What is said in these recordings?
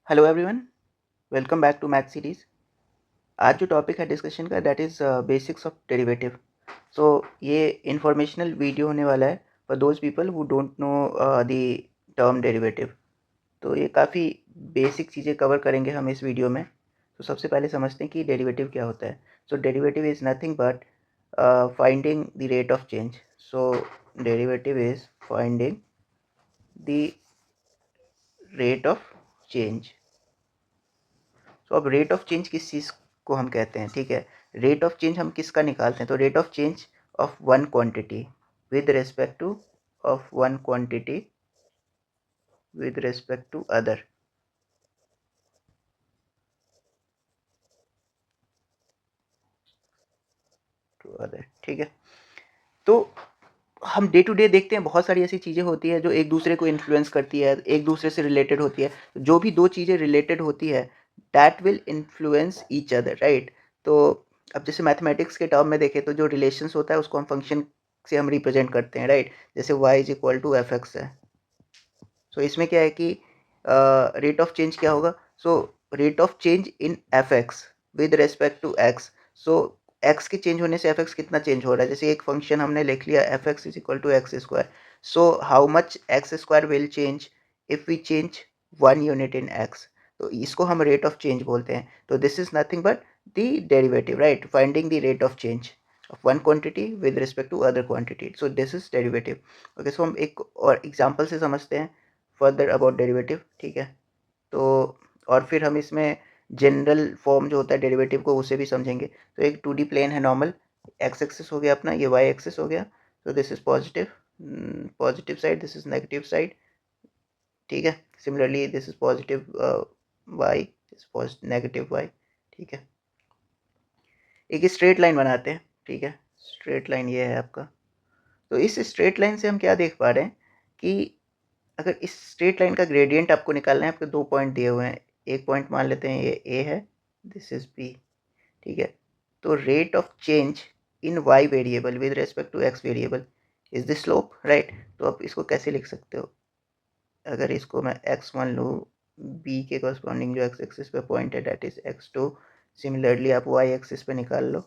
Hello everyone, welcome back to math series. आज जो topic है डिस्कशन का that is basics of derivative. So ये इंफॉर्मेशनल वीडियो होने वाला है for those people who don't know the term derivative. तो ये काफ़ी बेसिक चीज़ें कवर करेंगे हम इस वीडियो में। तो सबसे पहले समझते हैं कि डेरिवेटिव क्या होता है। So derivative is nothing but finding the rate of change. So derivative is finding the rate of change. तो अब रेट ऑफ चेंज किस चीज़ को हम कहते हैं, ठीक है। रेट ऑफ चेंज हम किसका निकालते हैं, तो rate of change of one quantity with respect to of one quantity with respect to other. ठीक है। तो हम डे टू डे देखते हैं बहुत सारी ऐसी चीज़ें होती है जो एक दूसरे को इन्फ्लुएंस करती है, एक दूसरे से रिलेटेड होती है। जो भी दो चीज़ें रिलेटेड होती है that will influence each other, right. तो अब जैसे मैथमेटिक्स के टर्म में देखें तो जो रिलेशंस होता है उसको हम फंक्शन से हम रिप्रेजेंट करते हैं, राइट। जैसे y is equal to F x है। सो इसमें क्या है कि रेट ऑफ चेंज क्या होगा। So rate of change in F x with respect to x. So x के चेंज होने से एफ एक्स कितना चेंज हो रहा है। जैसे एक फंक्शन हमने लिख लिया F x is equal to x square. So how much x square will change if we change one unit in x. तो इसको हम रेट ऑफ चेंज बोलते हैं। तो this is nothing but the derivative, right, finding the rate of change of one quantity with respect to other quantity. So this is derivative. Okay, so हम एक और example से समझते हैं फर्दर अबाउट डेरिवेटिव, ठीक है। तो और फिर हम इसमें जनरल फॉर्म जो होता है डेरिवेटिव को उसे भी समझेंगे। तो एक 2D प्लेन है नॉर्मल, एक्स एक्सिस हो गया अपना, ये वाई एक्सिस हो गया। तो this is positive positive side, this is negative side, ठीक है। Similarly this is positive y, this negative y, ठीक है। एक स्ट्रेट लाइन बनाते हैं, ठीक है। स्ट्रेट लाइन ये है आपका। तो इस स्ट्रेट लाइन से हम क्या देख पा रहे हैं कि अगर इस स्ट्रेट लाइन का ग्रेडियंट आपको निकालना है, आपको दो पॉइंट दिए हुए हैं। एक पॉइंट मान लेते हैं ये ए है, दिस इज बी, ठीक है। तो rate of change in y variable with respect to x variable is the slope, right. तो आप इसको कैसे लिख सकते हो, अगर इसको मैं एक्स मान लूँ, बी के कॉरस्पॉन्डिंग जो एक्स एक्सिस पे पॉइंट है डेट इज x2। सिमिलरली आप वाई एक्सिस पे निकाल लो।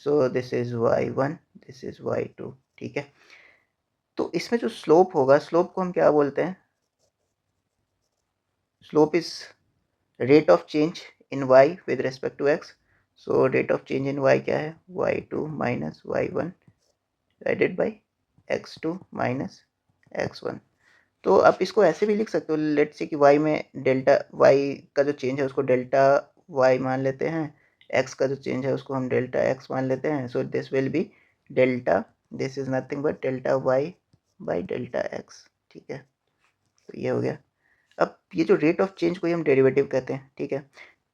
So this is y1, this is y2, ठीक है। तो इसमें जो स्लोप होगा, स्लोप को हम क्या बोलते हैं, slope is rate of change in y with respect to x। So rate of change in y क्या है, y2 minus y1 divided by x2 minus x1। तो आप इसको ऐसे भी लिख सकते हो, लेट से कि y में डेल्टा y का जो चेंज है उसको डेल्टा y मान लेते हैं, x का जो चेंज है उसको हम डेल्टा x मान लेते हैं। So this will be delta, this is nothing but delta y by delta x, ठीक है। तो ये हो गया। अब ये जो रेट ऑफ चेंज को ही हम डेरिवेटिव कहते हैं, ठीक है।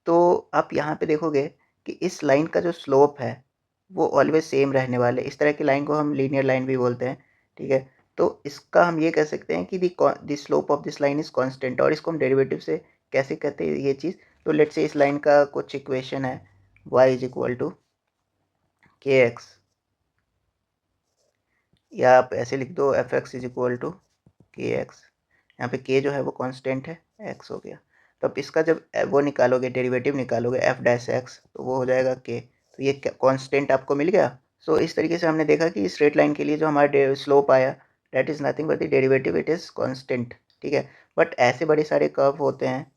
तो आप यहाँ पे देखोगे कि इस लाइन का जो स्लोप है वो ऑलवेज सेम रहने वाले। इस तरह की लाइन को हम लीनियर लाइन भी बोलते हैं, ठीक है। तो इसका हम ये कह सकते हैं कि the slope of this line is constant. और इसको हम डेरिवेटिव से कैसे कहते हैं ये चीज़, तो लेट्स से इस लाइन का कुछ इक्वेशन है y is equal to K x, या आप ऐसे लिख दो F x is equal to K x. यहाँ पे k जो है वो कांस्टेंट है, x हो गया। तो अब इसका जब वो निकालोगे, डेरिवेटिव निकालोगे f डैश x, तो वो हो जाएगा k। तो ये कांस्टेंट आपको मिल गया। सो इस तरीके से हमने देखा कि स्ट्रेट लाइन के लिए जो हमारा स्लोप आया that is nothing but the derivative, it is constant, ठीक है। बट ऐसे बड़े सारे कर्व होते हैं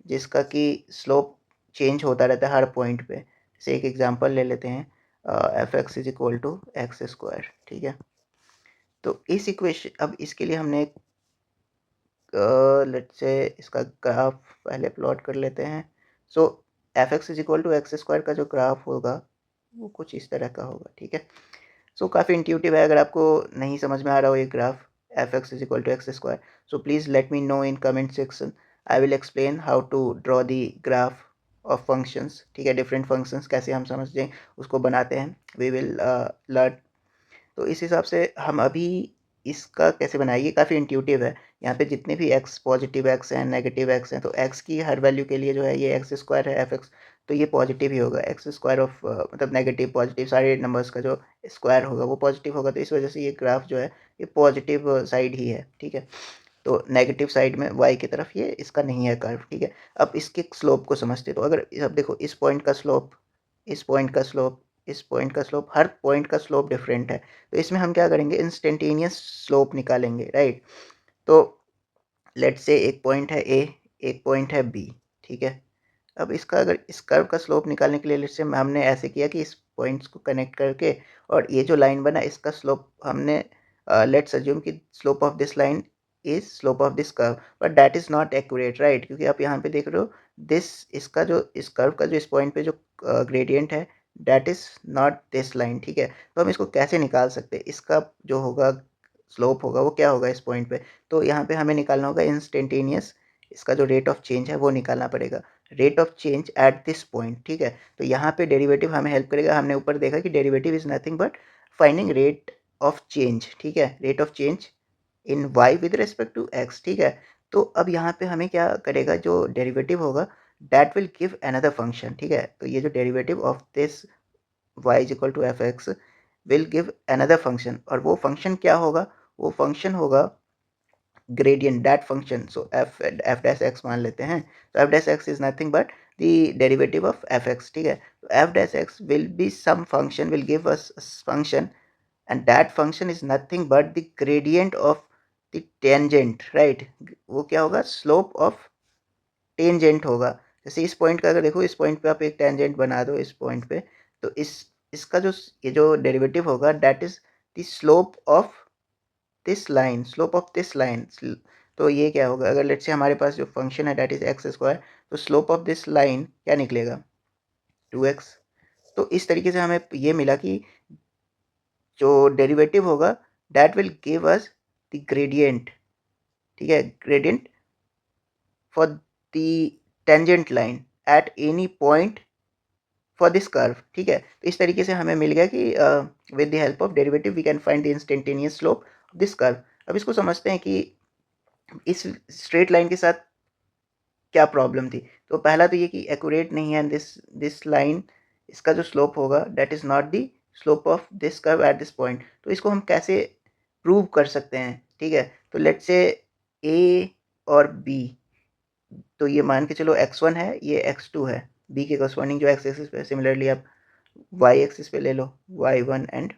जिसका कि स्लोप चेंज होता रहता है हर पॉइंट पे। जैसे एक एग्जांपल ले लेते हैं, F x is equal to x square, ठीक है। तो इस इक्वेशन, अब इसके लिए हमने लेट्स से इसका ग्राफ पहले प्लॉट कर लेते हैं। So F x is equal to x square का जो ग्राफ होगा वो कुछ इस तरह का होगा, ठीक है। सो काफ़ी इंट्यूटिव है। अगर आपको नहीं समझ में आ रहा हो ये graph F x is equal to x square, so please let me know in comment section. I will explain how to draw the graph of functions, ठीक है। डिफरेंट फंक्शंस कैसे हम समझते उसको बनाते हैं, वी विल लर्न। तो इस हिसाब से हम अभी इसका कैसे बनाएंगे, काफ़ी इंट्यूटिव है। यहाँ पे जितने भी एक्स, पॉजिटिव एक्स हैं, नेगेटिव एक्स हैं, तो एक्स की हर वैल्यू के लिए जो है ये एक्स स्क्वायर है एफ एक्स, तो ये पॉजिटिव ही होगा। एक्स स्क्वायर ऑफ मतलब नेगेटिव पॉजिटिव सारे नंबर्स का जो स्क्वायर होगा वो पॉजिटिव होगा। तो इस वजह से ये ग्राफ जो है ये पॉजिटिव साइड ही है, ठीक है। तो नेगेटिव साइड में y की तरफ ये इसका नहीं है कर्व, ठीक है। अब इसके स्लोप को समझते, तो अगर अब देखो इस पॉइंट का स्लोप, इस पॉइंट का स्लोप, इस पॉइंट का स्लोप, हर पॉइंट का स्लोप डिफरेंट है, तो इसमें हम क्या करेंगे, इंस्टेंटेनियस स्लोप निकालेंगे, राइट। तो लेट्स से एक पॉइंट है ए, एक पॉइंट है बी, ठीक है। अब इसका अगर इस कर्व का स्लोप निकालने के लिए लेट्स से हमने ऐसे किया कि इस पॉइंट्स को कनेक्ट करके और ये जो लाइन बना इसका स्लोप हमने लेट्स अज्यूम कि slope of this line is slope of this curve, but that is not accurate, right, क्योंकि आप यहाँ पे देख रहे हो दिस, इसका जो इस कर्व का जो इस पॉइंट पे जो ग्रेडियंट है that is not this line, ठीक है। तो हम इसको कैसे निकाल सकते हैं, इसका जो होगा स्लोप होगा वो क्या होगा इस पॉइंट पे, तो यहाँ पे हमें निकालना होगा इंस्टेंटेनियस, इसका जो रेट ऑफ चेंज है वो निकालना पड़ेगा, rate of change at this point, ठीक है। तो यहाँ पे डेरिवेटिव हमें हेल्प करेगा, हमने ऊपर देखा कि derivative is nothing but finding rate of change, ठीक है, rate of change in y with respect to x, ठीक है। तो अब यहाँ पे हमें क्या करेगा, जो डेरिवेटिव होगा that will give another function, ठीक है। तो ये जो derivative of this y is equal to F x will give another function, और वो फंक्शन क्या होगा, वो फंक्शन होगा gradient that function, so f dash x मान लेते हैं, तो f dash x is nothing but the derivative of fx, ठीक है। तो f dash x will be some function, will give us a function, and that function is nothing but the gradient of the tangent, right। वो क्या होगा, slope of tangent होगा। जैसे इस point का अगर देखो, इस पॉइंट पे आप एक टेंजेंट बना दो इस पॉइंट पे, तो इसका जो ये जो डेरिवेटिव होगा that is the slope of this line, slope of this line. तो ये क्या होगा, अगर लेट्स से हमारे पास जो फंक्शन है दैट इज एक्स स्क्वायर, तो स्लोप ऑफ दिस लाइन क्या निकलेगा, 2x। तो इस तरीके से हमें ये मिला कि जो डेरिवेटिव होगा that will give us the gradient, ठीक है, gradient for the tangent line at any point for this curve, ठीक है। तो इस तरीके से हमें मिल गया कि with the help of derivative we can find the instantaneous slope of this curve. अब इसको समझते हैं कि इस स्ट्रेट लाइन के साथ क्या प्रॉब्लम थी। तो पहला तो ये कि एक्यूरेट नहीं है दिस दिस लाइन, इसका जो स्लोप होगा that is not the slope of this curve at this point. तो इसको हम कैसे प्रूव कर सकते हैं, ठीक है। तो लेट्स से ए और बी, तो ये मान के चलो x1 है, ये x2 है, b के कॉरस्पॉन्डिंग जो एक्स एक्सिस पे, सिमिलरली आप y एक्सिस पे ले लो y1 एंड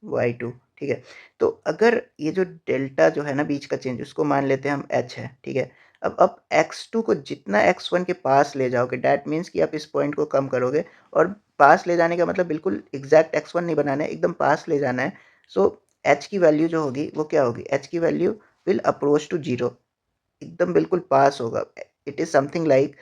y2, ठीक है। तो अगर ये जो डेल्टा जो है ना बीच का चेंज, उसको मान लेते हैं हम h है, ठीक है। अब x2 को जितना x1 के पास ले जाओगे दैट मीन्स कि आप इस पॉइंट को कम करोगे, और पास ले जाने का मतलब बिल्कुल एग्जैक्ट x1 नहीं बनाना है, एकदम पास ले जाना है। सो h की वैल्यू जो होगी वो क्या होगी, h की value will approach to zero, एकदम बिल्कुल पास होगा। It is something like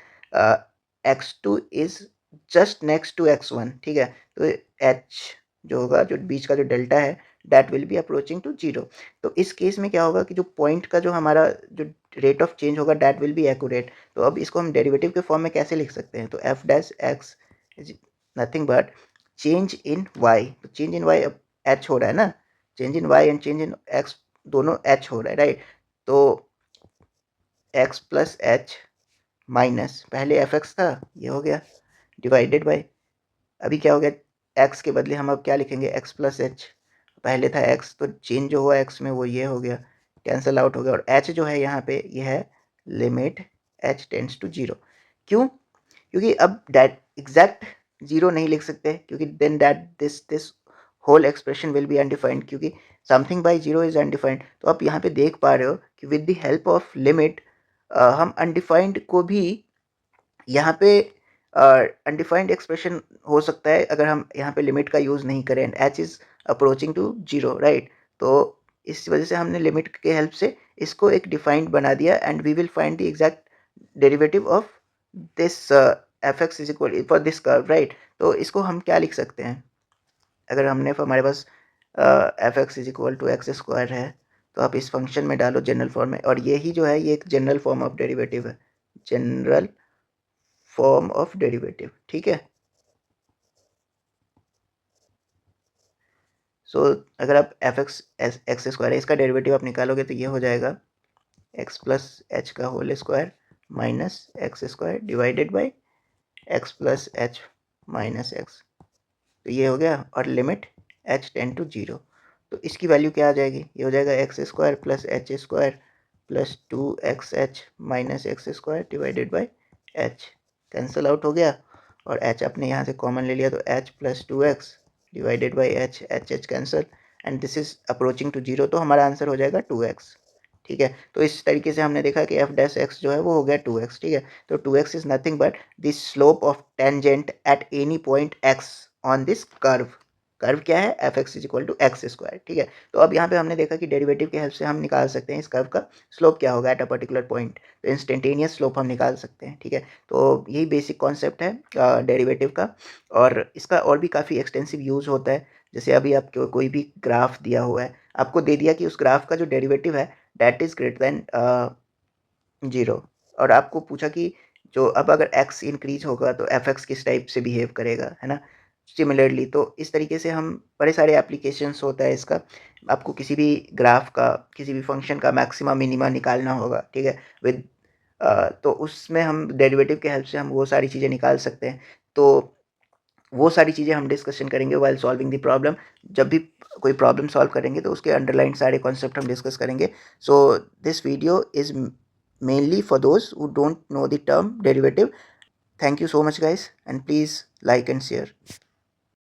x2 is just next to x1, ठीक है। तो h जो होगा, जो बीच का जो डेल्टा है that will be approaching to zero. तो इस केस में क्या होगा कि जो पॉइंट का जो हमारा जो रेट ऑफ चेंज होगा दैट विल बी एक्यूरेट। तो अब इसको हम डेरिवेटिव के फॉर्म में कैसे लिख सकते हैं, तो f dash x is nothing but change in y. तो चेंज इन वाई अब एच हो रहा है ना, change in y and change in x दोनों एच हो रहा है, राइट। तो एक्स प्लस एच माइनस पहले एफ एक्स था, ये हो गया, डिवाइडेड बाई, अभी क्या हो गया, x के बदले हम अब क्या लिखेंगे, x प्लस एच, पहले था x, तो चेंज जो हुआ x में वो ये हो गया, कैंसल आउट हो गया, और h जो है यहाँ पे ये है limit h tends to zero. क्यों, क्योंकि अब डेट एग्जैक्ट जीरो नहीं लिख सकते, क्योंकि then that this whole expression will be undefined, क्योंकि something by zero is undefined. तो आप यहाँ पे देख पा रहे हो कि with the help of limit हम अनडिफाइंड को भी यहाँ पे अनडिफाइंड एक्सप्रेशन हो सकता है अगर हम यहाँ पे लिमिट का यूज़ नहीं करें, h is approaching to zero, right. तो इस वजह से हमने लिमिट के हेल्प से इसको एक डिफाइंड बना दिया, and we will find the exact derivative of this f x is equal for this curve, right. तो इसको हम क्या लिख सकते हैं, अगर हमने हमारे पास F x is equal to x square है, तो आप इस फंक्शन में डालो जनरल फॉर्म में, और यही जो है ये एक जनरल फॉर्म ऑफ डेरिवेटिव है, जनरल फॉर्म ऑफ डेरिवेटिव, ठीक है। सो अगर आप एफ एक्स एक्स स्क्वायर है, इसका डेरिवेटिव आप निकालोगे तो ये हो जाएगा एक्स प्लस एच का whole square minus x square divided by x plus h minus x, तो ये हो गया, और limit h tend to zero. तो इसकी वैल्यू क्या आ जाएगी, ये हो जाएगा x square plus h square plus 2xh minus x square divided by h cancel out हो गया, और h आपने यहाँ से कॉमन ले लिया तो h plus 2x divided by h cancel, and this is approaching to 0, तो हमारा आंसर हो जाएगा 2x। ठीक है, तो इस तरीके से हमने देखा कि एफ डैश एक्स जो है वो हो गया 2x। ठीक है, तो 2x is nothing but the slope of tangent at any point x on this curve. Curve क्या है, f x is equal to x square. ठीक है, तो अब यहाँ पे हमने देखा कि डेरिवेटिव की हेल्प से हम निकाल सकते हैं इस कर्व का स्लोप क्या होगा एट अ पर्टिकुलर पॉइंट, तो इंस्टेंटेनियस स्लोप हम निकाल सकते हैं। ठीक है, तो यही बेसिक कॉन्सेप्ट है डेरिवेटिव का, और इसका और भी काफ़ी एक्सटेंसिव यूज़ होता है। जैसे अभी आपको कोई भी ग्राफ दिया हुआ है, आपको दे दिया कि उस ग्राफ का जो डेरिवेटिव है दैट इज ग्रेटर देन 0, और आपको पूछा कि जो अब अगर x इंक्रीज होगा तो एफ एक्स किस टाइप से बिहेव करेगा, है ना, सिमिलरली। तो इस तरीके से हम बड़े सारे एप्लीकेशंस होता है इसका। आपको किसी भी ग्राफ का, किसी भी फंक्शन का मैक्सिमा मिनिमा निकालना होगा, ठीक है, विद तो उसमें हम डेरिवेटिव के हेल्प से हम वो सारी चीज़ें निकाल सकते हैं। तो वो सारी चीज़ें हम डिस्कशन करेंगे वाइल सॉल्विंग द प्रॉब्लम। जब भी कोई प्रॉब्लम सॉल्व करेंगे तो उसके अंडरलाइन सारे कॉन्सेप्ट हम डिस्कस करेंगे। So this video is mainly for those who don't know the term derivative. Thank you so much guys, and please like and share.